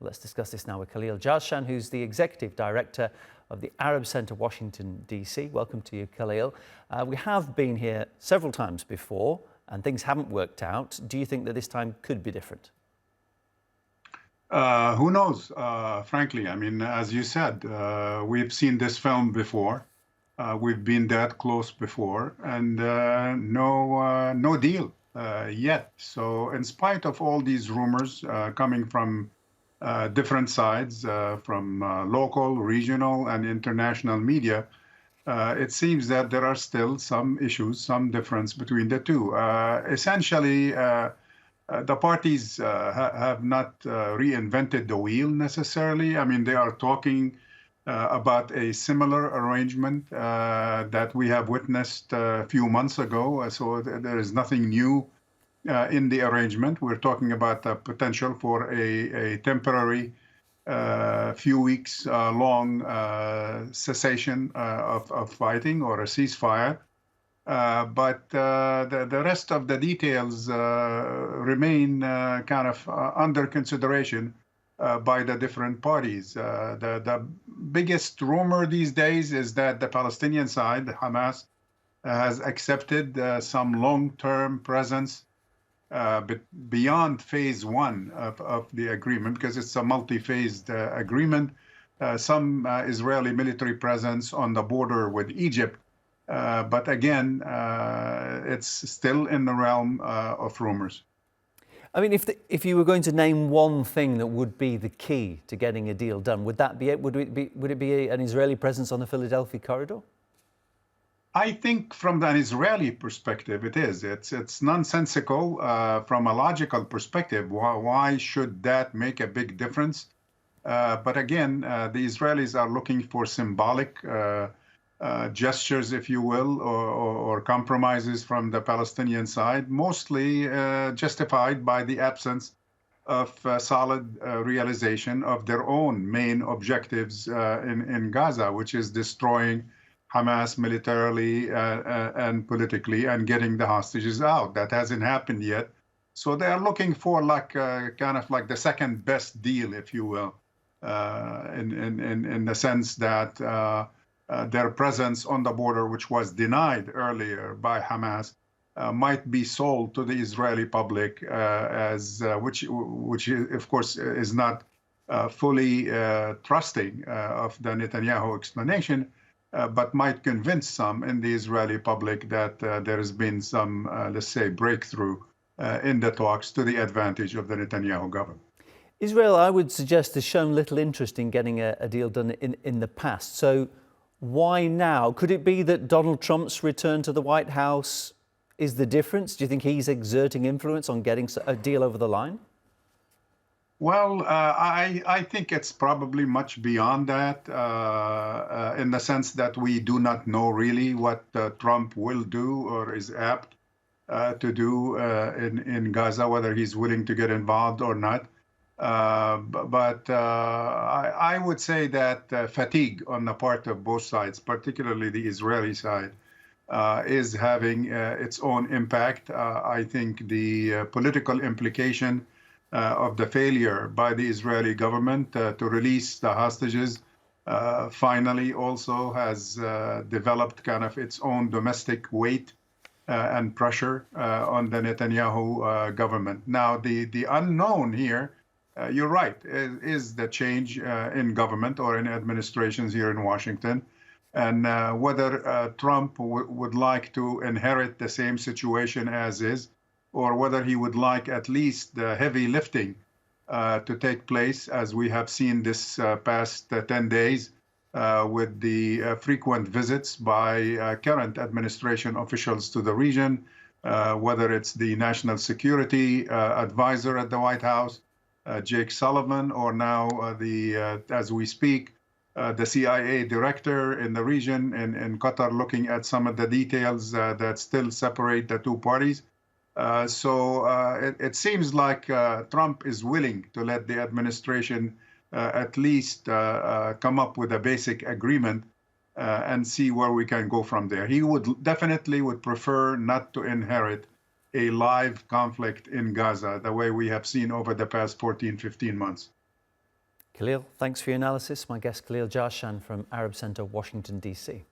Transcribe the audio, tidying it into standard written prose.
Well, let's discuss this now with Khalil Jahshan, who's the Executive Director of the Arab Centre, Washington, D.C. Welcome to you, Khalil. We have been here several times before and things haven't worked out. Do you think that this time could be different? Who knows, frankly. I mean, as you said, we've seen this film before. We've been that close before, and no deal yet. So in spite of all these rumors coming from different sides, from local, regional, and international media, it seems that there are still some issues, some difference between the two. Essentially, the parties have not reinvented the wheel necessarily. I mean, they are talking about a similar arrangement that we have witnessed a few months ago. So there is nothing new in the arrangement. We're talking about the potential for a temporary, few weeks long cessation of fighting or a ceasefire. But the rest of the details remain kind of under consideration by the different parties. The biggest rumor these days is that the Palestinian side, Hamas, has accepted some long-term presence but beyond phase one of the agreement, because it's a multi-phased agreement. Some Israeli military presence on the border with Egypt. But again, it's still in the realm of rumors. I mean, if you were going to name one thing that would be the key to getting a deal done, would that be it? Would it be an Israeli presence on the Philadelphia corridor? I think from an Israeli perspective, it is. It's nonsensical from a logical perspective. Why should that make a big difference? But again, the Israelis are looking for symbolic gestures, if you will, or compromises from the Palestinian side, mostly justified by the absence of solid realization of their own main objectives in Gaza, which is destroying Hamas militarily and politically and getting the hostages out. That hasn't happened yet. So they are looking for like kind of like the second best deal, if you will, in the sense that their presence on the border, which was denied earlier by Hamas, might be sold to the Israeli public as which of course is not fully trusting of the Netanyahu explanation. But might convince some in the Israeli public that there has been some, let's say, breakthrough in the talks to the advantage of the Netanyahu government. Israel, I would suggest, has shown little interest in getting a deal done in the past. So why now? Could it be that Donald Trump's return to the White House is the difference? Do you think he's exerting influence on getting a deal over the line? Well, I think it's probably much beyond that, in the sense that we do not know really what Trump will do or is apt to do in Gaza, whether he's willing to get involved or not. But I would say that fatigue on the part of both sides, particularly the Israeli side, is having its own impact. I think the political implication of the failure by the Israeli government to release the hostages finally also has developed kind of its own domestic weight and pressure on the Netanyahu government. Now, the unknown here, you're right, is the change in government or in administrations here in Washington, and whether Trump would like to inherit the same situation as is, or whether he would like at least the heavy lifting to take place, as we have seen this past 10 days with the frequent visits by current administration officials to the region, whether it's the national security advisor at the White House, Jake Sullivan, or now as we speak, the CIA director in the region in Qatar, looking at some of the details that still separate the two parties. So it seems like Trump is willing to let the administration at least come up with a basic agreement and see where we can go from there. He would definitely prefer not to inherit a live conflict in Gaza the way we have seen over the past 14, 15 months. Khalil, thanks for your analysis. My guest Khalil Jahshan from Arab Center, Washington, D.C.